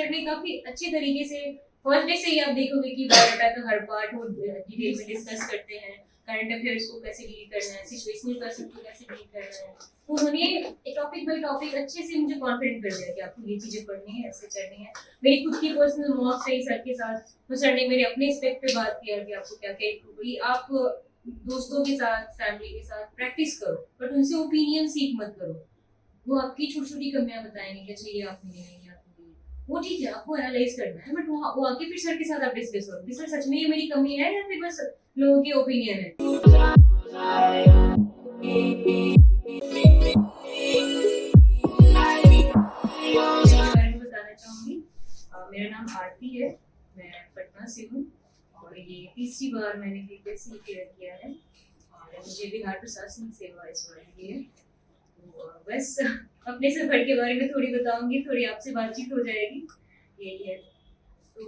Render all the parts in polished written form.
करने काफी अच्छे तरीके से फर्स्ट डे से ही आप देखोगे कि बायोडाटा का हर पार्ट वो डिटेल में डिस्कस करते हैं, करंट अफेयर्स को कैसे डील करना है, सिचुएशनल पर्सन को कैसे डील करना है। तो उन्होंने एक टॉपिक बाय टॉपिक अच्छे से मुझे कॉन्फिडेंट कर दिया कि आपको ये चीजें पढ़नी है, ऐसे करनी है। मेरी खुद की पर्सनल मॉक रही सर के साथ, तो सर ने मेरे अपने एस्पेक्ट पे बात किया कि आपको क्या क्या improve हुई। आप दोस्तों के साथ, फैमिली के साथ प्रैक्टिस करो, बट उनसे ओपिनियन सीख मत करो। वो आपकी छोटी छोटी कमियां बताएंगे कि अच्छा ये आप में नहीं, ये आप में नहीं। वो ठीक है, आपको एनालाइज करना है, बट वो आके फिर सर के साथ आप डिस्कस करो कि सर सच में ये मेरी कमी है या फिर बस लोगों की ओपिनियन है। बारे में बताना चाहूंगी, मेरा नाम आरती है, मैं पटना से हूँ और ये तीसरी बार मैंने बीपीएससी क्लियर किया है और मुझे बिहार प्रशासनिक सेवा इस बार मिली है। तो बस अपने सफर के बारे में थोड़ी बताऊंगी, थोड़ी आपसे बातचीत हो जाएगी, यही है। तो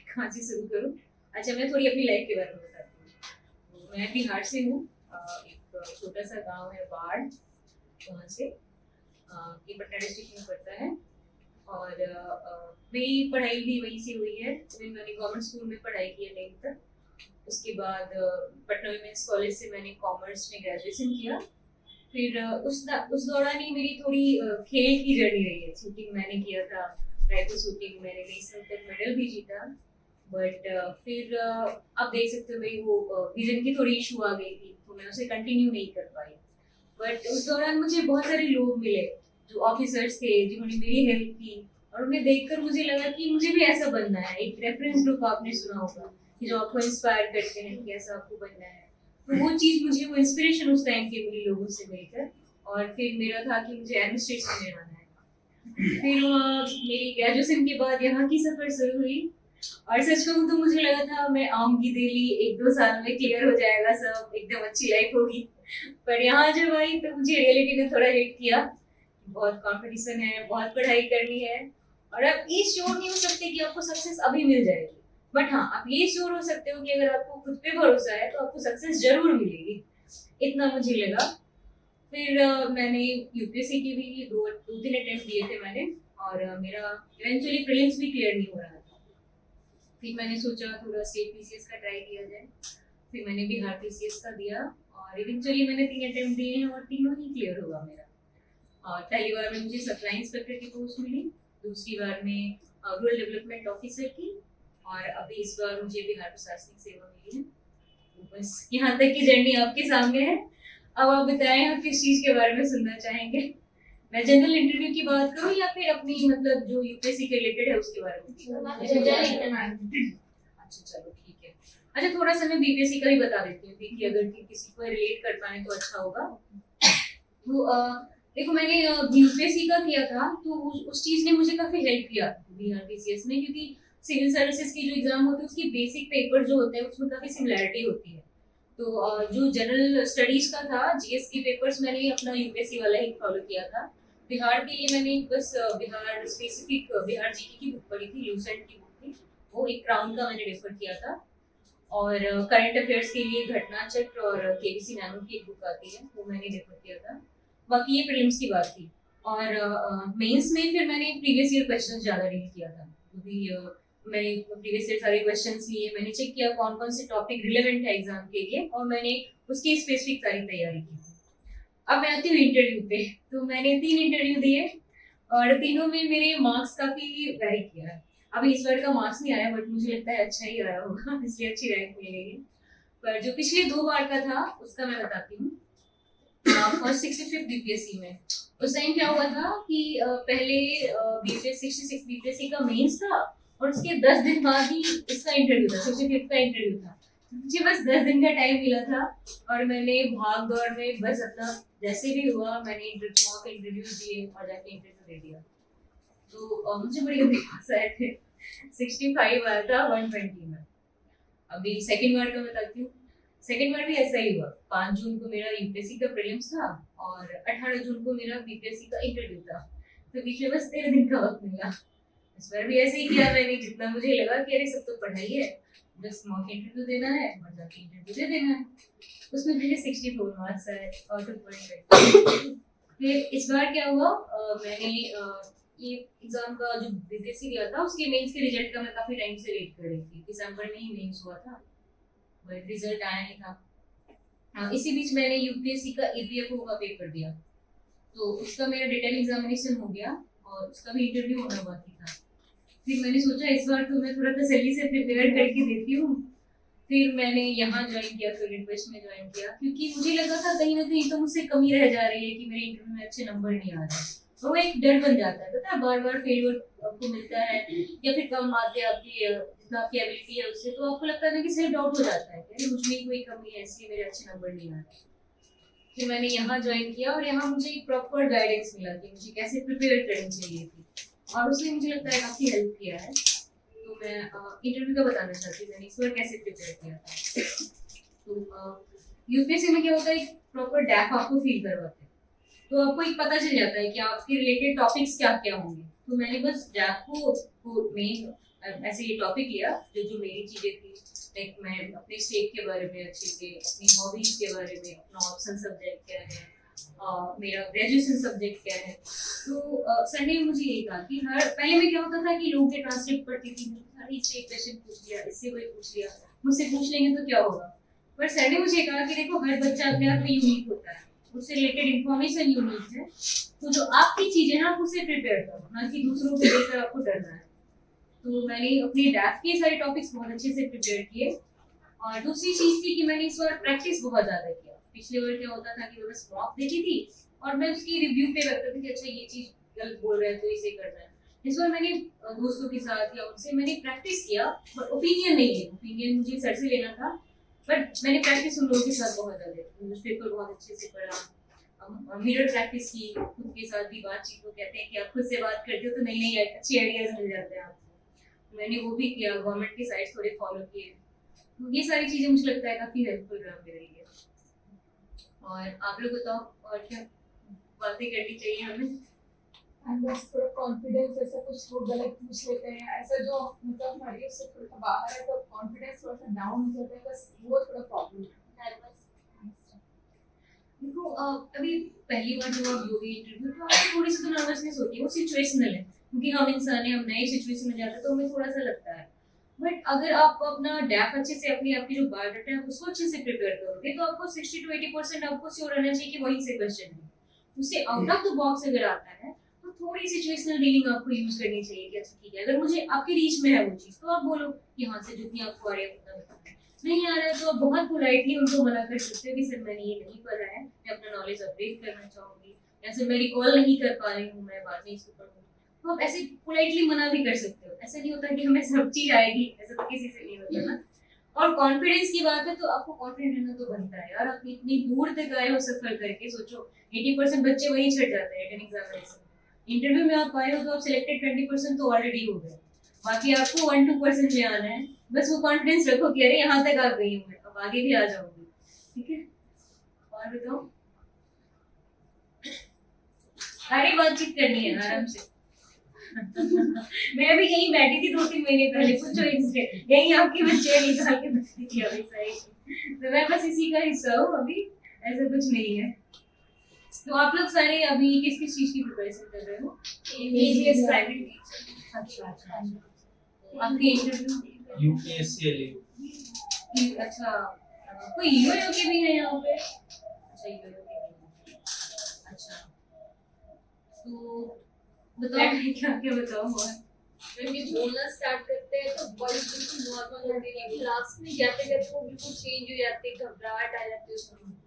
कहाँ से शुरू करूँ? अच्छा, मैं थोड़ी अपनी लाइफ के बारे में बताती हूँ। तो मैं बिहार से हूँ, एक छोटा सा गांव है बाढ़, वहाँ से ये पटना डिस्ट्रिक्ट में पड़ता है। और मेरी पढ़ाई भी वहीं से हुई है। मैंने गवर्नमेंट स्कूल में पढ़ाई की है 9th तक। उसके बाद पटना वुमेन्स कॉलेज से मैंने कॉमर्स में ग्रेजुएशन किया। फिर उस दौरान ही मेरी थोड़ी खेल की जर्नी रही है। शूटिंग मैंने किया था, राइफल शूटिंग, मैंने नेशनल तक मेडल भी जीता। बट फिर आप देख सकते हो भाई वो विजन की थोड़ी इशू आ गई थी, तो मैं उसे कंटिन्यू नहीं कर पाई। बट उस दौरान मुझे बहुत सारे लोग मिले जो ऑफिसर्स थे, जिन्होंने मेरी हेल्प की, और उन्हें देखकर मुझे लगा कि मुझे भी ऐसा बनना है। एक रेफरेंस ग्रुप आपने सुना होगा कि जो आपको इंस्पायर करते हैं कि ऐसा आपको बनना है। तो वो चीज मुझे, वो इंस्पिरेशन उस टाइम के मिली लोगों से मिलकर। और फिर मेरा था कि मुझे एडमिनिस्ट्रेशन में आना है। फिर मेरी ग्रेजुएशन के बाद यहाँ की सफर शुरू हुई। और सच कहूँ तो मुझे लगा था मैं आऊंगी दिल्ली, 1-2 साल में क्लियर हो जाएगा सब, एकदम अच्छी लाइफ होगी। पर यहाँ जब आई तो मुझे रियलिटी ने थोड़ा हिट किया। बहुत कंपटीशन है, बहुत पढ़ाई करनी है, और आप ये श्योर नहीं हो सकते कि आपको सक्सेस अभी मिल जाएगी। बट हाँ, आप ये श्योर हो सकते हो कि अगर आपको खुद पे भरोसा है तो आपको सक्सेस जरूर मिलेगी, इतना मुझे लगा। फिर मैंने यूपीएससी की भी दो तीन अटेम्प्ट दिए थे मैंने, और मेरा इवेंचुअली प्रीलिम्स भी क्लियर नहीं हो रहा था। फिर मैंने सोचा थोड़ा स्टेट पीसीएस का ट्राई किया जाए। फिर मैंने बिहार पीसीएस का दिया और इवेंचुअली मैंने 3 अटेम्प्ट दिए हैं और तीनों ही क्लियर हुआ मेरा। और पहली बार में मुझे सप्लाई इंस्पेक्टर की पोस्ट मिली, दूसरी बार में रूरल डेवलपमेंट ऑफिसर की, और अभी इस बार मुझे बिहार प्रशासनिक सेवा मिली है। तो बस यहाँ तक की जर्नी आपके सामने है। अब आप बताएं, आप किस चीज के बारे में सुनना चाहेंगे? मैं जनरल इंटरव्यू की बात करूं या फिर अपनी मतलब जो यूपीएससी के रिलेटेड है उसके बारे में? अच्छा चलो ठीक है। अच्छा, थोड़ा सा मैं बीपीएससी का ही बता देती हूँ कि अगर किसी को रिलेट कर पाए तो अच्छा होगा। तो देखो, मैंने यूपीएससी का किया था, तो उस चीज ने मुझे काफी हेल्प किया बिहार पीसीएस में, क्योंकि सिविल सर्विसेज की जो एग्जाम होते हैं उसकी बेसिक पेपर जो होते हैं उसमें काफी सिमिलैरिटी होती है। तो जो जनरल स्टडीज का था, जीएस के पेपर्स मैंने अपना यूपीएससी वाला ही फॉलो किया था। बिहार के लिए मैंने बस बिहार स्पेसिफिक बिहार जीके की बुक पढ़ी थी, लूसेंट की बुक थी, वो एक क्राउन का मैंने रेफर किया था। और करंट अफेयर्स के लिए घटना चक्र और केबीसी नैनो की एक बुक आती है, वो मैंने रेफर किया था। बाकी ये प्रीलिम्स की बात थी। और मेंस में फिर मैंने प्रीवियस ईयर क्वेश्चन ज्यादा रीड किया था, क्योंकि मैंने प्रीवियस ईयर सारे क्वेश्चंस लिए, मैंने चेक किया कौन कौन से टॉपिक रिलेवेंट है एग्जाम के लिए, और मैंने उसकी स्पेसिफिक सारी तैयारी की। अब मैं आती हूँ इंटरव्यू पे। तो मैंने 3 इंटरव्यू दिए और तीनों में मेरे मार्क्स काफी वेरी किया है। अभी इस बार का मार्क्स नहीं आया, बट मुझे लगता है अच्छा ही आया होगा, इसलिए अच्छी रैंक मिलेगी। पर जो पिछले 2 बार का था उसका मैं बताती हूँ। फर्स्ट 65 बीपीएससी में उस टाइम क्या हुआ था कि पहले बीपीएस 66 बीपीएससी का मेंस था, और उसके 10 दिन बाद ही इसका इंटरव्यू था, 65 का इंटरव्यू था। मुझे बस 10 दिन का टाइम मिला था और मैंने भाग दौड़ में बस अपना जैसे भी हुआ मैंने मॉक इंटरव्यू दिए और जाके इंटरव्यू दे दिया। तो मुझे बड़ी गंदी पास आए थे, 65 आया था 120 में। अभी सेकंड बार का बताती हूँ। सेकंड बार भी ऐसा ही हुआ। 5 जून को मेरा यूपीएससी का प्रीलिम्स था और 18 जून को मेरा बीपीएससी का इंटरव्यू था। तो बीच में बस 13 दिन का वक्त मिला। इस बार भी ऐसे ही किया मैंने, जितना मुझे लगा कि अरे सब तो पढ़ाई है, बस मॉक इंटरव्यू देना है और जाके इंटरव्यू दे देना है। उसमें मेरे 64 मार्क्स आए आउट ऑफ 120। फिर इस बार क्या हुआ, मैंने ये एग्जाम का जो बीपीएससी दिया था उसके मेंस के रिजल्ट का मैं काफी टाइम से वेट कर रही थी। दिसंबर में ही मेंस हुआ था, बट रिजल्ट आया नहीं था। इसी बीच मैंने यूपीएससी का ईपीएफओ का पेपर दिया, तो उसका मेरा रिटन एग्जामिनेशन हो गया और उसका भी इंटरव्यू होना बाकी था। फिर मैंने सोचा इस बार तो मैं थोड़ा तसल्ली से प्रिपेयर करके देती हूँ। फिर मैंने यहाँ ज्वाइन किया, फिर वेस्ट में ज्वाइन किया, क्योंकि मुझे लगा था कहीं ना कहीं तो मुझसे कमी रह जा रही है कि मेरे इंटरव्यू में अच्छे नंबर नहीं आ रहे। तो वो एक डर बन जाता है, पता है, बार बार फेलियर आपको मिलता है या फिर कम आते हैं आपकी जितना आपकी एबिलिटी है उससे, तो आपको लगता है ना कि सेल्फ डाउट हो जाता है कि मुझ में कोई कमी है इसलिए मेरे अच्छे नंबर नहीं आ रहे। फिर मैंने यहाँ ज्वाइन किया और यहाँ मुझे एक प्रॉपर गाइडेंस मिला कि मुझे कैसे प्रिपेयर करनी चाहिए थी, और उसने मुझे लगता है काफी हेल्प किया है। तो मैं इंटरव्यू का बताना चाहती हूँ मैंने इस बार कैसे प्रिपेयर किया था। तो यूपीएससी में क्या होता है, एक प्रॉपर डैप आपको फील करवाते हैं, तो आपको एक पता चल जाता है कि आपके रिलेटेड टॉपिक्स क्या क्या होंगे। तो मैंने बस डैप को मेन ऐसे ये टॉपिक लिया जो जो मेरी चीजें थी, लाइक मैं अपने स्टेट के बारे में अच्छे से, अपनी हॉबीज के बारे में, अपना ऑप्शन सब्जेक्ट क्या है, मेरा ग्रेजुएशन सब्जेक्ट क्या है। तो सर ने मुझे ये कहा कि हर पहले में क्या होता था कि लोगों के ट्रांसक्रिप्ट पढ़ती थी, हर इससे एक क्वेश्चन पूछ लिया, इससे कोई पूछ लिया, मुझसे पूछ लेंगे तो क्या होगा। पर सर ने मुझे कहा कि देखो हर बच्चा अपने आप में यूनिक होता है, उससे रिलेटेड इन्फॉर्मेशन यूनिक है, तो जो आपकी चीजें हैं आप उसे प्रिपेयर करो, ना कि दूसरों को देखकर आपको डरना है। तो मैंने अपने डैफ के सारे टॉपिक्स बहुत अच्छे से प्रिपेयर किए। और दूसरी चीज थी कि मैंने इस बार प्रैक्टिस बहुत ज्यादा किया। पिछले बार क्या होता था कि मैं बस मॉक देती थी और मैं उसकी रिव्यू पे रखता था कि अच्छा ये चीज गलत बोल रहे हैं तो इसे करना है। इस बार मैंने दोस्तों के साथ या उनसे मैंने प्रैक्टिस किया, बट ओपिनियन नहीं है, ओपिनियन मुझे सर से लेना था, बट मैंने प्रैक्टिस उन लोगों के साथ बहुत ज्यादा, न्यूज़पेपर बहुत अच्छे से पढ़ा, मिरर प्रैक्टिस की, खुद के साथ भी बातचीत को कहते हैं कि आप खुद से बात करते हो तो नई नई अच्छी आइडियाज मिल जाते हैं आपको। मैंने वो भी किया, गवर्नमेंट के साइट्स थोड़े फॉलो किए। तो ये सारी चीजें मुझे लगता है काफी हेल्पफुल रही है। और आप लोग बताओ और क्या बातें करनी चाहिए हमें? बस थोड़ा कॉन्फिडेंस, ऐसा कुछ वो गलत पूछ लेते हैं, ऐसा जो मतलब हमारी उससे थोड़ा बाहर है तो कॉन्फिडेंस थोड़ा सा डाउन हो जाता है, बस वो थोड़ा प्रॉब्लम है। देखो अभी पहली बार जब आप दोगे इंटरव्यू तो आपको थोड़ी सी तो नर्वसनेस होती है, वो सिचुएशनल है, क्योंकि हम इंसान हैं, हम नए सिचुएशन में जाते हैं तो हमें थोड़ा सा लगता है। बट अगर आप अपना डैप अच्छे से, अपनी आपकी जो बायोडाटा है उसको अच्छे से प्रिपेयर करोगे तो आपको 60 to 80% आपको श्योर रहना चाहिए कि वहीं से क्वेश्चन है। उससे आउट ऑफ द बॉक्स अगर आता है तो थोड़ी सिचुएशनल डीलिंग आपको यूज करनी चाहिए कि अच्छा ठीक है, अगर मुझे आपके रीच में है वो चीज तो आप बोलो कि हाँ से जितनी आपको आ रही है उतना बताओ। नहीं आ रहा है तो आप बहुत पोलाइटली उनको मना कर सकते हो कि सर मैंने ये नहीं पढ़ा है, मैं अपना नॉलेज अपडेट करना चाहूंगी, या सर मैं रिकॉल नहीं कर पा रही हूँ, मैं बाद में इसको पढ़ूंगी। तो आप ऐसे पोलाइटली मना भी कर सकते हो। ऐसा नहीं होता कि हमें सब चीज आएगी, ऐसा तो किसी से नहीं होता ना। और कॉन्फिडेंस की बात है तो आपको कॉन्फिडेंट रहना तो बनता है यार। आप इतनी दूर तक आए हो सफर करके, सोचो 80% बच्चे वहीं छट जाते हैं रिटन एग्जामिनेशन। इंटरव्यू में आप आए हो तो आप सिलेक्टेड 20% तो ऑलरेडी हो गए, बाकी आपको 1-2% में आना है। बस वो कॉन्फिडेंस रखो कि अरे यहाँ तक आ गई हूँ मैं, अब आगे भी आ जाऊंगी। ठीक है, और बताओ, सारी बातचीत करनी है आराम से। मैं भी यहीं बैठी थी 2-3 महीने पहले, पूछो इनसे, यहीं आपके बच्चे निकाल के बैठी थी अभी सही। तो मैं बस इसी का हिस्सा हूँ अभी, ऐसा कुछ नहीं है। तो आप लोग सारे अभी किस किस चीज की प्रिपरेशन कर रहे हो? ABS private teacher. अच्छा, आपके इंटरव्यू यूपीएससी एलयू। अच्छा, कोई यूएयू के भी है यहाँ पे? अच्छा, यूएयू के भी। अच्छा, तो बताओ क्या क्या बताओ। और जब ये बोलना स्टार्ट करते हैं तो वॉइस बिल्कुल नॉर्मल होती है, लेकिन लास्ट में जाते जाते वो बिल्कुल चेंज हो जाती है, घबराहट आ जाती है उसमें।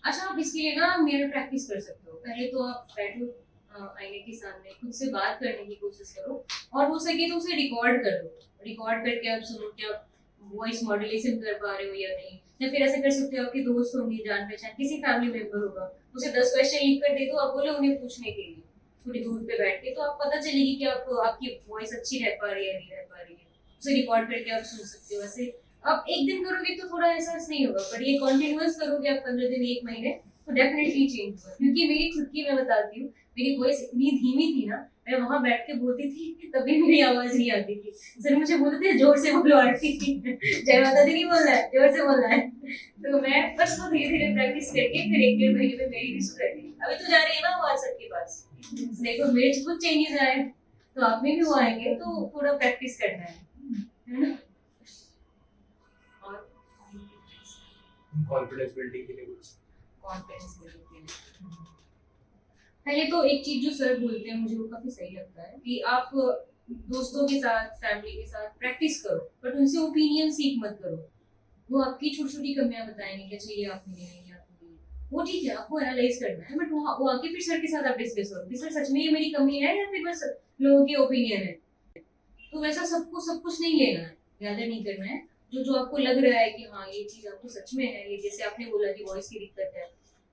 अच्छा, आप इसके लिए ना मिरर प्रैक्टिस कर सकते हो। पहले तो आप बैठो आईने के सामने, खुद से बात करने की कोशिश करो, और हो सके तो उसे रिकॉर्ड कर लो। रिकॉर्ड करके आप सुनो कि आप वॉइस मॉड्यूलेशन कर पा रहे हो या नहीं। या फिर ऐसे कर सकते हो, आपके दोस्त होंगे, जान पहचान किसी फैमिली मेंबर होगा, उसे 10 क्वेश्चन लिख कर दे दो, आप बोलो उन्हें पूछने के लिए थोड़ी दूर पे बैठ के, तो आप पता चलेगी कि आपकी वॉइस अच्छी रह पा रही है नहीं रह पा रही है। उसे रिकॉर्ड करके आप सुन सकते हो। ऐसे आप एक दिन करोगे तो थोड़ा एहसास नहीं होगा, पर ये कंटिन्यूअस करोगे आप 15 दिन 1 महीने तो डेफिनेटली चेंज होगा। क्योंकि मेरी खुद की मैं बताती हूँ, मेरी वॉइस इतनी धीमी थी ना, मैं वहां बैठ के बोलती थी तभी मेरी आवाज नहीं आती थी। सर मुझे बोलते थे जोर से बोलो आरती, जय माता दी नहीं बोलना है, जोर से बोलना है। तो मैं बस वो धीरे धीरे प्रैक्टिस करके फिर 1-1.5 महीने में मेरी भी सुधर गई। अभी तो जा रही है ना आवाज सबके पास। देखो मेरे कुछ चेंजेस आए तो आप में भी वो आएंगे, तो थोड़ा प्रैक्टिस करना है ना। और कॉन्फिडेंस बिल्डिंग के लिए कुछ कॉन्फिडेंस बिल्डिंग के लिए पहले तो एक चीज जो सर बोलते हैं मुझे वो काफी सही लगता है कि आप दोस्तों के साथ फैमिली के साथ प्रैक्टिस करो, बट उनसे ओपिनियन सीख मत करो। वो आपकी छोटी छोटी कमियां बताएंगे कि अच्छा ये आप मिले हैं, ये आप मिले, वो ठीक है आपको एनालाइज करना है, बट वो आके फिर सर के साथ आप डिस्कस करो कि सर सच में ये मेरी कमी है या फिर बस लोगों की ओपिनियन है। तो वैसा सबको सब कुछ नहीं लेना है, गैदर नहीं करना है। जो जो आपको लग रहा है कि हाँ ये चीज आपको सच में है, ये जैसे आपने बोला कि वॉइस की दिक्कत है,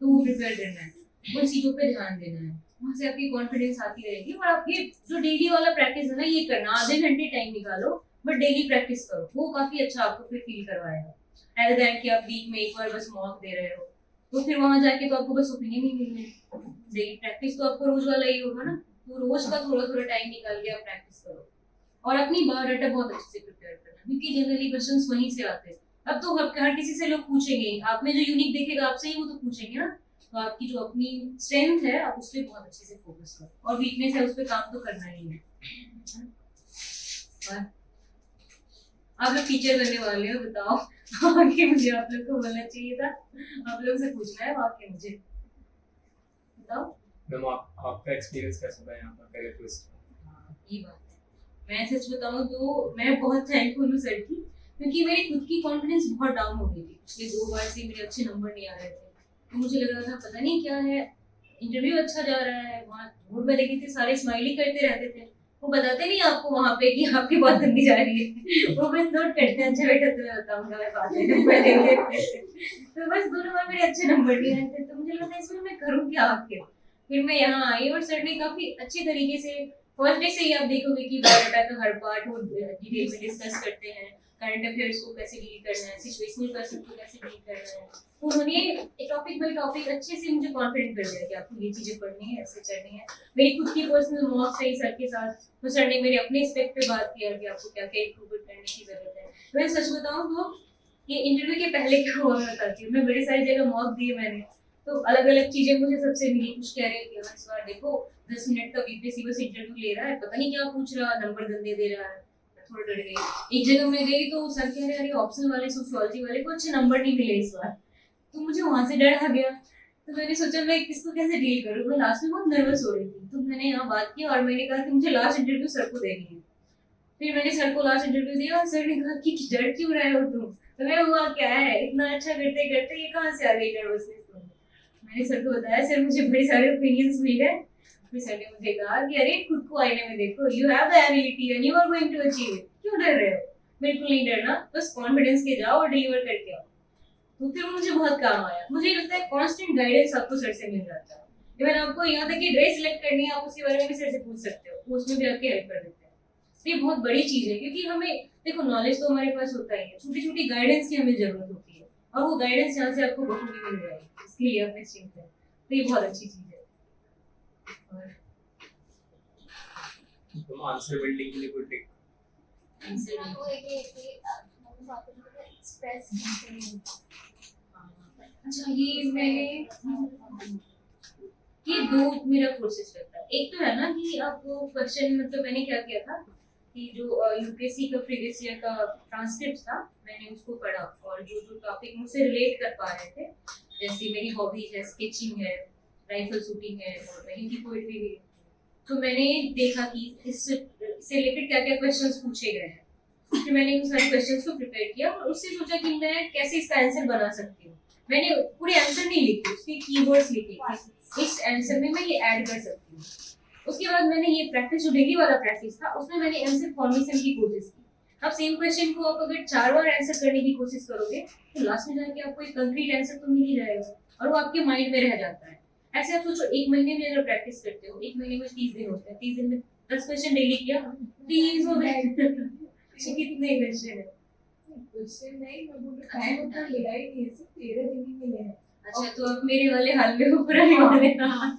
तो वो प्रिपेयर करना है, उन चीजों पे ध्यान देना है, वहां से आपकी कॉन्फिडेंस आती रहेगी। और आप ये जो डेली वाला प्रैक्टिस है ना, ये करना, आधे घंटे टाइम निकालो बट डेली प्रैक्टिस करो, वो काफी अच्छा आपको फिर फील करवाएगा। एट द एंड कि आप वीक में एक बार बस मॉक दे रहे हो, तो फिर वहां जाके तो आपको बस ओपिनियन ही मिलनी है। डेली प्रैक्टिस तो आपको रोज वाला ही होगा ना, तो रोज का थोड़ा थोड़ा टाइम निकाल के आप प्रैक्टिस करो और अपनी बायोडाटा बहुत अच्छे से प्रिपेयर करना, क्योंकि जनरली क्वेश्चंस वहीं से आते हैं। अब तो हर किसी से लोग पूछेंगे, आप में जो यूनिक दिखेगा आपसे ही वो तो पूछेंगे ना। तो आपकी जो अपनी स्ट्रेंथ है आप उस पर बहुत अच्छे से फोकस करो, और वीकनेस है उस पर काम तो करना ही है। और आप लोग टीचर बनने वाले हो, बताओ आगे मुझे आप लोग को बोलना चाहिए था, आप लोग से पूछना है आके मुझे बताओ। मैम आपका एक्सपीरियंस कैसा था यहाँ पर करियर ट्विस्ट? ये बात है, मैं सच बताऊं तो मैं बहुत थैंकफुल हूँ सर की, क्योंकि मेरी खुद की कॉन्फिडेंस बहुत डाउन हो गई थी। पिछले 2 बार से मेरे अच्छे नंबर नहीं आ रहे थे, तो मुझे लग रहा था पता नहीं क्या है, इंटरव्यू अच्छा जा रहा है, वहाँ बोर्ड में देखी थी सारे स्माइली करते रहते थे, वो बताते नहीं आपको वहाँ पे कि आपकी बहुत गंदी जा रही है, वो बस नोट करते हैं। अच्छा बेटा तुम्हें बताऊंगा मैं बाद में नंबर देंगे। तो बस 2 नंबर मेरे अच्छे नंबर नहीं आए थे, तो मुझे लगा इसमें मैं करूँ क्या आखिर। फिर मैं यहाँ आई और सर ने काफी अच्छे तरीके से, फर्स्ट डे से ही आप देखोगे कि बायोडाटा का हर पार्ट वो डिटेल में डिस्कस करते हैं, करंट अफेयर्स को कैसे डील करना है, सिचुएशनल पर्सन को कैसे डील करना है। तो उन्होंने टॉपिक बाय टॉपिक अच्छे से मुझे कॉन्फिडेंट कर दिया कि आपको ये चीजें पढ़नी है, ऐसे करनी है। मेरी खुद की पर्सनल मॉक्स रही सर के साथ, तो सर ने मेरे अपने एस्पेक्ट पे बात किया कि आपको क्या क्या इम्प्रूव करने की जरूरत है। मैं सच बताऊं तो ये इंटरव्यू के पहले क्या हुआ बताती हूँ, मैं बड़ी सारी जगह मॉक दिए मैंने, तो अलग अलग चीजें मुझे सबसे मिली। कुछ कह रहे थे इस बार देखो 10 मिनट का बीपीएससी बस इंटरव्यू ले रहा है, पता नहीं क्या पूछ रहा, नंबर गंदे दे रहा है। थोड़ा डर गई। एक जगह मैं गई तो सर कह रहे अरे ऑप्शनल वाले सोशियोलॉजी वाले को अच्छे नंबर नहीं मिले इस बार, तो मुझे वहां से डर आ गया। तो मैंने सोचा मैं इसको कैसे डील करूँ, मैं लास्ट में बहुत नर्वस हो रही थी। तो मैंने यहाँ बात की और मैंने कहा कि मुझे लास्ट इंटरव्यू सर को देनी है। फिर मैंने सर को लास्ट इंटरव्यू दिया और सर ने कहा कि डर क्यों रहे हो तुम, तुम्हें हुआ क्या है, इतना अच्छा करते करते ये कहाँ से आ गई नर्वसनेस तुम्हें। मैंने सर को बताया सर मुझे बड़े सारे ओपिनियंस मिल गए। फिर सर ने मुझे कहा कि अरे खुद को आईने में देखो, you have the ability and you are going to achieve it, क्यों डर रहे हो। बिल्कुल नहीं डरना, बस कॉन्फिडेंस के जाओ और डिलीवर करके आओ। तो फिर मुझे बहुत काम आया। मुझे लगता है कांस्टेंट गाइडेंस आपको सर से मिल जाता है। इवन आपको यहाँ तक कि ड्रेस सिलेक्ट करनी है, आप उसके बारे में भी सर से पूछ सकते हो, वो उसमें भी आपकी हेल्प कर देते हैं। तो ये बहुत बड़ी चीज है, क्योंकि हमें देखो नॉलेज तो हमारे पास होता ही है, छोटी छोटी गाइडेंस की हमें जरूरत होती है, और वो गाइडेंस यहाँ से आपको बहुत मिल जाएगी, इसके लिए आप निश्चिंत है। तो ये बहुत अच्छी चीज है। और तुम आंसर बिल्डिंग के लिए कोई ट्रिक? आंसर वो एक्सप्रेस अच्छा ये 2 मेरा प्रोसेस रहता है। एक तो है ना कि आपको क्वेश्चन, मतलब मैंने क्या किया था कि जो यूपीएससी का प्रीवियस ईयर का ट्रांसक्रिप्ट था मैंने उसको पढ़ा, और जो जो टॉपिक मुझसे रिलेट कर पा रहे थे, जैसे मेरी हॉबीज है, स्केचिंग है, राइफल शूटिंग है और मैं हिंदी पोएट्री भी, तो मैंने देखा कि इससे रिलेटेड क्या क्या क्वेश्चंस पूछे गए हैं। फिर मैंने उन सारे क्वेश्चंस को प्रिपेयर किया और उससे सोचा कि मैं कैसे इसका आंसर बना सकती हूँ। मैंने पूरे आंसर नहीं लिखे, उसके कीवर्ड्स लिखे कि इस आंसर में मैं ये ऐड कर सकती हूँ। उसके बाद मैंने ये प्रैक्टिस, जो डेली वाला प्रैक्टिस था, उसमें मैंने आंसर फॉर्मेशन की कोशिश की। अब सेम क्वेश्चन को आप अगर 4 बार आंसर करने की कोशिश करोगे तो लास्ट में जाके आपको एक कंक्रीट आंसर तो मिल ही जाएगा और वो आपके माइंड में रह जाता है। ऐसे आप सोचो 1 महीने में अगर प्रैक्टिस करते हो, 1 महीने में 30 दिन होते हैं, 30 दिन में 10 क्वेश्चन डेली किया, 30 हो गए। कितने क्वेश्चन है? क्वेश्चन नहीं, मैं बोल रहा टाइम उतना मिला ही नहीं है, सिर्फ 13 दिन ही मिले हैं। अच्छा तो अब मेरे वाले हाल में हो पुराने वाले।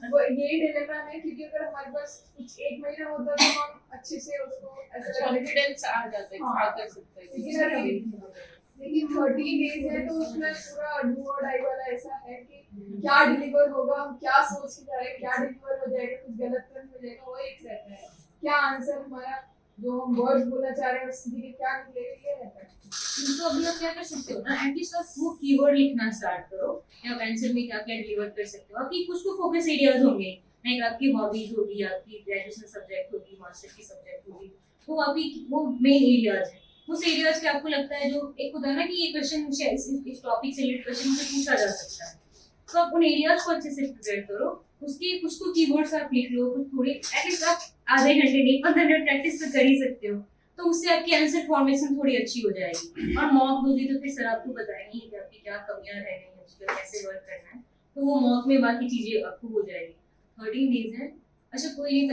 वो यही डिलेमा है, क्योंकि अगर हमारे पास कुछ 1 महीना होता तो हम अच्छे से उसको ऐसा कॉन्फिडेंस आ जाता है, हाँ। खा कर सकते हैं। लेकिन अभी लेकिन 30 डेज है तो उसमें पूरा डू और डाई वाला ऐसा है कि क्या डिलीवर होगा, हम क्या सोच के जा रहे हैं, क्या डिलीवर हो जाएगा, कुछ गलत तो नहीं हो जाएगा, वो एक रहता है। क्या आंसर हमारा जो हम वर्ड्स बोलना चाह रहे हैं उसके लिए क्या निकलेगा, ये रहता है। तो अभी आप क्या कर सकते हो ना, एटलीस्ट आप वो कीवर्ड लिखना स्टार्ट करो, या आप आंसर में क्या क्या डिलीवर कर सकते हो। आपकी कुछ तो फोकस एरियाज होंगे, लाइक आपकी हॉबीज होगी, आपकी ग्रेजुएशन सब्जेक्ट होगी, मास्टर की सब्जेक्ट होगी, तो आपकी वो मेन एरियाज है। उस एरियाज के आपको लगता है जो एक होता है ना कि ये क्वेश्चन इस टॉपिक से रिलेटेड क्वेश्चन मुझे पूछा जा सकता है, तो आप उन एरियाज को अच्छे से प्रिपेयर करो। उसके कुछ तो कीवर्ड्स आप लिख लो, कुछ थोड़े एटलीस्ट आप आधे घंटे नहीं 15 मिनट प्रैक्टिस तो कर ही सकते हो, तो उससे आपकी आंसर फॉर्मेशन थोड़ी अच्छी हो जाएगी। और मॉक दोगे तो फिर सर आपको बताएंगे कि आपकी क्या कमियां रह गई हैं, उस पर कैसे वर्क करना है, तो वो मॉक में बाकी चीजें आपको हो जाएगी। 13 डेज है। अच्छा कोई नहीं,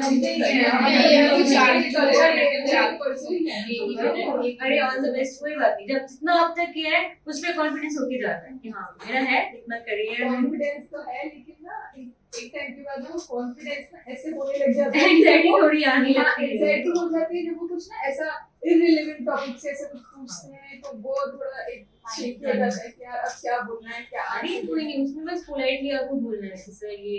अरे ऑल द बेस्ट, कोई बात नहीं, जब जितना अब तक किया है उस पर कॉन्फिडेंस होके जाता है कि हाँ मेरा है इतना करियर है। कॉन्फिडेंस तो है, लेकिन ना एक टाइम के बाद वो कॉन्फिडेंस ना ऐसे होने लग जाता है, एंग्जाइटी थोड़ी आने हाँ लगती है। एंग्जाइटी हो जाती है जब वो कुछ ना ऐसा इररिलेवेंट टॉपिक से ऐसे कुछ पूछते हैं, तो वो थोड़ा एक शेक हो जाता है कि यार अब क्या बोलना है, क्या अरे कोई नहीं, उसमें बस पोलाइटली आपको बोलना है कि सर ये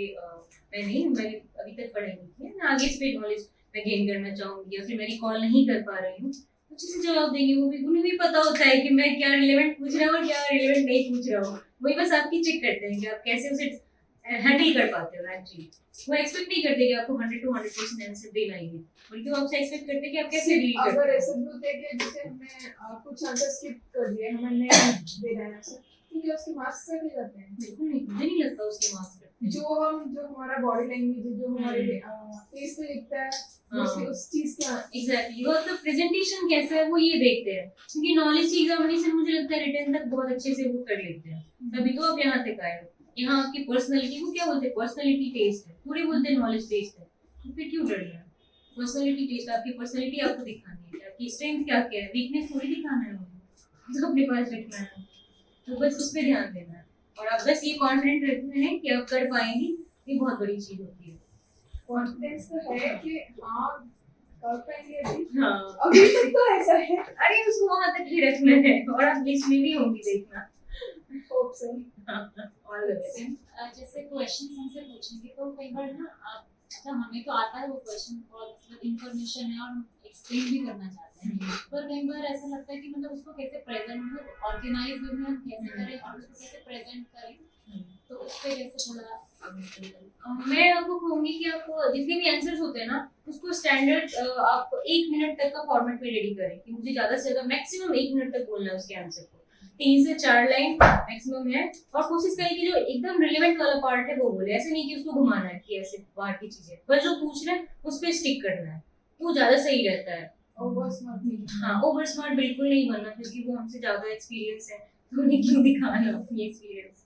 मैंने अभी तक पढ़ाई नहीं की है, मैं आगे इस पे नॉलेज मैं गेन करना चाहूंगी, या फिर मैं रिकॉल नहीं कर पा रही हूँ, अच्छे से जवाब देंगे। वो भी उन्हें भी पता होता है कि मैं क्या रिलेवेंट पूछ रहा हूँ और क्या रिलेवेंट नहीं पूछ रहा हूँ, वही बस आपकी चेक करते हैं कि आप कैसे उसे हैंडल कर पाते हो। एक्चुअली वो एक्सपेक्ट नहीं करते कि आपको 100 to 100% आंसर देना ही है, बल्कि वो आपसे एक्सपेक्ट करते हैं कि आप कैसे डील करते अगर हो। ऐसा भी होता है कि जैसे हमने कुछ आंसर स्किप कर दिए, हमें नहीं दे रहा है आंसर, तो क्या उसके मार्क्स कट जाते हैं? बिल्कुल नहीं, मुझे नहीं लगता उसके मार्क्स कटते हैं। जो हमारा बॉडी लैंग्वेज है, जो हमारे फेस पे दिखता है, मोस्टली उस चीज का एग्जैक्टली, और तो प्रेजेंटेशन कैसा है वो ये देखते हैं, क्योंकि नॉलेज की एग्जामिनेशन मुझे लगता है रिटर्न तक बहुत अच्छे से वो कर लेते हैं, तभी तो आप यहाँ तक आए हो। यहाँ आपकी पर्सनालिटी को क्या बोलते हैं, पर्सनालिटी टेस्ट है, थोड़ी बोलते हैं नॉलेज टेस्ट है, तो फिर क्यों डरना है। पर्सनालिटी टेस्ट, आपकी पर्सनालिटी आपको दिखानी है, आपकी स्ट्रेंथ क्या क्या है, वीकनेस थोड़ी दिखाना है उन्हें, तो अपने पास रखना है, तो बस उस पर ध्यान देना है। और आप बस ये कॉन्फिडेंट रखना है कि आप कर पाएंगी, ये बहुत बड़ी चीज होती है। कॉन्फिडेंस तो है कि हाँ कर पाएंगे अभी, हाँ अभी तक तो ऐसा है, अरे उसको वहां तक ही रखना है, और आप लिस्ट में भी होंगी देखना। Hope so. All the best. जैसे क्वेश्चन हमसे पूछेंगे तो कई बार ना मतलब हमें तो आता है वो क्वेश्चन और मतलब इंफॉर्मेशन है और हम एक्सप्लेन भी करना चाहते हैं, पर कई बार ऐसा लगता है कि मतलब उसको कैसे प्रेजेंट मतलब ऑर्गेनाइज वे में हम कैसे करें और उसको कैसे प्रेजेंट करें, तो उस पे कैसे थोड़ा मैं आपको कहूंगी कि आपको जितने भी आंसर्स होते हैं ना उसको स्टैंडर्ड आप 1 मिनट तक का फॉर्मेट में रेडी करें, कि मुझे ज्यादा से ज्यादा मैक्सिमम 1 मिनट तक बोलना है उसके आंसर को, 3 से 4 लाइन मैक्सिमम है। और कोशिश करें कि जो एकदम रिलेवेंट वाला पार्ट है वो बोले, ऐसे नहीं कि उसको घुमाना है कि ऐसे बाहर की चीजें, पर जो पूछ रहे हैं उस पर स्टिक करना है, वो ज्यादा सही रहता है। ओवर स्मार्ट नहीं। हाँ ओवर स्मार्ट बिल्कुल नहीं बनना, क्योंकि वो हमसे ज्यादा एक्सपीरियंस है, तो उन्हें क्यों दिखाना अपनी एक्सपीरियंस।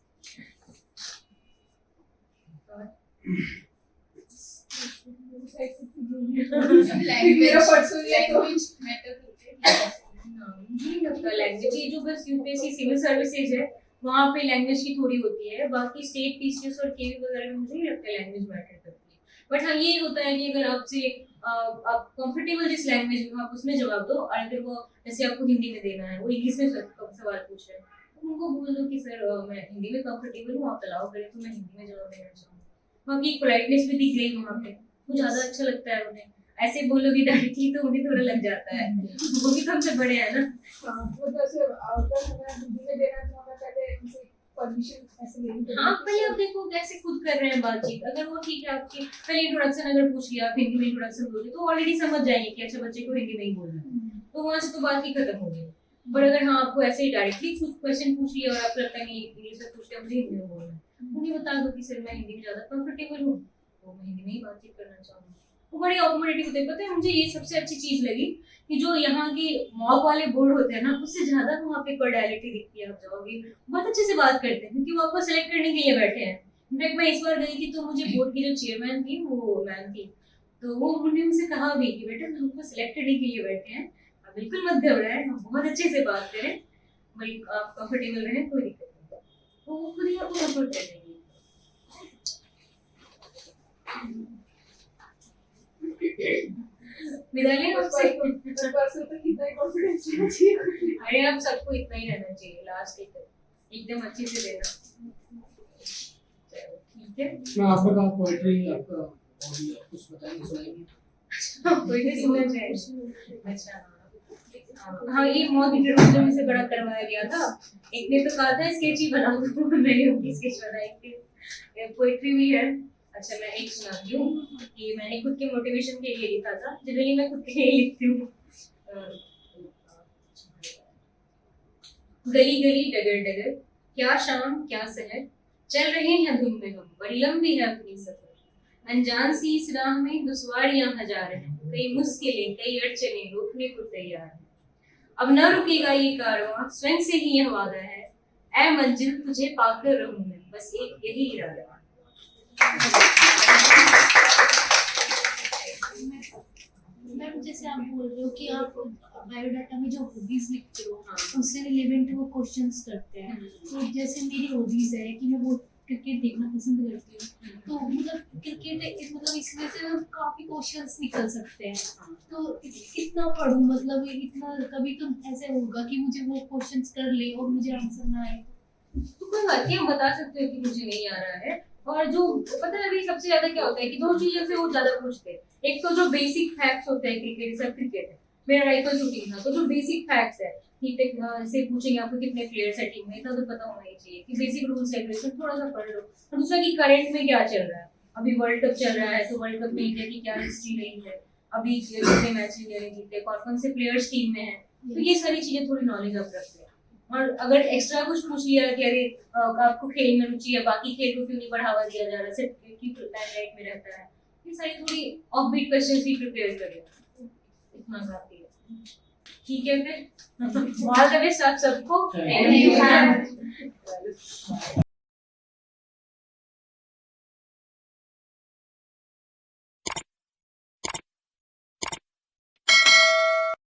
मेरा पर्सनल लैंग्वेज मैटर करती है। नहीं लगता लैंग्वेज, ये जो बस यूपीएससी सिविल सर्विसेज है वहाँ पे लैंग्वेज की थोड़ी होती है, बाकी स्टेट पीसीएस और केवी वगैरह में मुझे नहीं लगता लैंग्वेज मैटर करती है। बट हाँ ये होता है कि अगर आपसे आप कंफर्टेबल जिस लैंग्वेज में आप उसमें जवाब दो, और अगर वो जैसे आपको हिंदी में देना है, वो इंग्लिश में सवाल पूछ रहे हैं, तो उनको बोल दो कि सर मैं हिंदी में कंफर्टेबल हूँ, आप अलाउ करें तो मैं हिंदी में जवाब देना चाहूँगा। बाकी पोलाइटनेस भी दिख गई वहाँ पे, वो ज़्यादा अच्छा लगता है उन्हें, ऐसे बोलोगे डायरेक्टली तो उन्हें थोड़ा लग जाता है, वो भी तो हमसे बड़े हैं ना। वो जैसे अगर हमें हिंदी में देना तो हमें पहले उनसे परमिशन ऐसे लेनी पड़ेगी। हाँ पहले आप देखो कैसे खुद कर रहे हैं बातचीत, अगर वो ठीक है आपकी पहले इंट्रोडक्शन अगर पूछ लिया, आप हिंदी में इंट्रोडक्शन बोले तो ऑलरेडी समझ जाएंगे कि अच्छा बच्चे को हिंदी नहीं बोलना है, तो वहाँ से तो बात ही खत्म हो गई। पर अगर हाँ आपको ऐसे ही डायरेक्टली कुछ क्वेश्चन पूछ लिया और आपको लगता है कि इंग्लिश में पूछ लिया मुझे हिंदी में बोलना है, उन्हें बता दो कि सर मैं हिंदी में ज़्यादा कंफर्टेबल हूँ, तो मैं हिंदी में ही बातचीत करना चाहूँगी। वो बड़ी ऑपोर्चुनिटी होती है। पता है मुझे ये सबसे अच्छी चीज़ लगी कि जो यहाँ के मॉक वाले बोर्ड होते हैं ना, उससे ज़्यादा वहाँ पे पर्सनैलिटी दिखती है, आप जाओगे बहुत अच्छे से बात करते हैं, क्योंकि वो आपको सेलेक्ट करने के लिए बैठे हैं। इनफैक्ट मैं इस बार गई थी तो मुझे बोर्ड की जो चेयरमैन थी वो मैम थी, तो वो उन्होंने मुझसे कहा भी कि बेटा हम आपको सेलेक्ट करने के लिए बैठे हैं, आप बिल्कुल मत घबराएं, हम बहुत अच्छे से बात करें, भाई आप कंफर्टेबल रहें, कोई दिक्कत नहीं। तो वो खुद ही आपको कंफर्ट कर देंगे। विदा लें आपसे। परसों तक कितना ही कॉन्फिडेंस रहना चाहिए। अरे अब सबको इतना ही रहना चाहिए लास्ट तक, एकदम अच्छे से देना। चलो, ठीक है। मैं आपका कहा पोएट्री आपका हॉबी आप कुछ बताएंगे सुनाएंगे। कोई भी सुनना चाहे। अच्छा हाँ, ये मॉक इंटरव्यू में से बड़ा करवाया गया था। एक ने तो कहा था स्केच ही बनाओ, मैंने उनकी स्केच बनाई थी। पोएट्री भी है। अच्छा मैं एक सुनाती हूँ कि मैंने खुद के मोटिवेशन के लिए लिखा था। जनरली मैं खुद के लिए लिखती हूँ। गली गली डगर डगर, क्या शाम क्या सहर, चल रहे हैं धुन में हम, बड़ी लंबी है अपनी सफर। अनजान सी इस राह में दुश्वारियां हजार हैं, कई मुश्किलें कई अड़चने रोकने को तैयार हैं। अब न रुकेगा ये कारवां, स्वयं से ही यह वादा है, ऐ मंजिल तुझे पाकर रहूं मैं, बस एक यही इरादा। मैम जैसे आप बोल रहे हो कि आप बायोडाटा में जो हॉबीज लिखते हो उससे रिलेवेंट वो क्वेश्चंस करते हैं, तो जैसे मेरी हॉबीज है कि मैं वो क्रिकेट देखना पसंद करती हूँ, तो मतलब क्रिकेट मतलब इसमें से काफी क्वेश्चंस निकल सकते हैं, तो कितना पढ़ूं, मतलब इतना कभी तो ऐसे होगा कि मुझे वो क्वेश्चंस कर ले और मुझे आंसर ना आए। तो कोई बात नहीं, हम बता सकते हो कि मुझे नहीं आ रहा है। और जो पता है अभी सबसे ज्यादा क्या होता है कि दो चीजों से वो ज्यादा पूछते हैं। एक तो जो बेसिक फैक्ट्स होते हैं, क्रिकेट सब क्रिकेट है, मेरा राइफल शूटिंग था, तो जो बेसिक फैक्ट्स है से पूछेंगे आपको कितने प्लेयर्स है टीम में, इतना तो पता होना ही चाहिए कि बेसिक रूल्स रेगुलेशन थोड़ा सा पढ़ लो। और दूसरा कि करंट में क्या चल रहा है, अभी वर्ल्ड कप चल रहा है तो वर्ल्ड कप में इंडिया की क्या हिस्ट्री रही है, अभी कितने मैच इंडिया ने जीते, कौन से प्लेयर्स टीम में है, तो ये सारी चीजें थोड़ी नॉलेज आप रखते हैं। और अगर एक्स्ट्रा कुछ पूछ लिया कि अरे आपको खेल में रुचि है, बाकी खेल को क्यों नहीं बढ़ावा दिया जा रहा, सिर्फ क्यों लाइमलाइट में रहता है, ये सारी थोड़ी ऑफ बीट क्वेश्चंस भी प्रिपेयर करें, इतना काफी है। ठीक है फिर, ऑल द बेस्ट आप सबको। Thank thank you.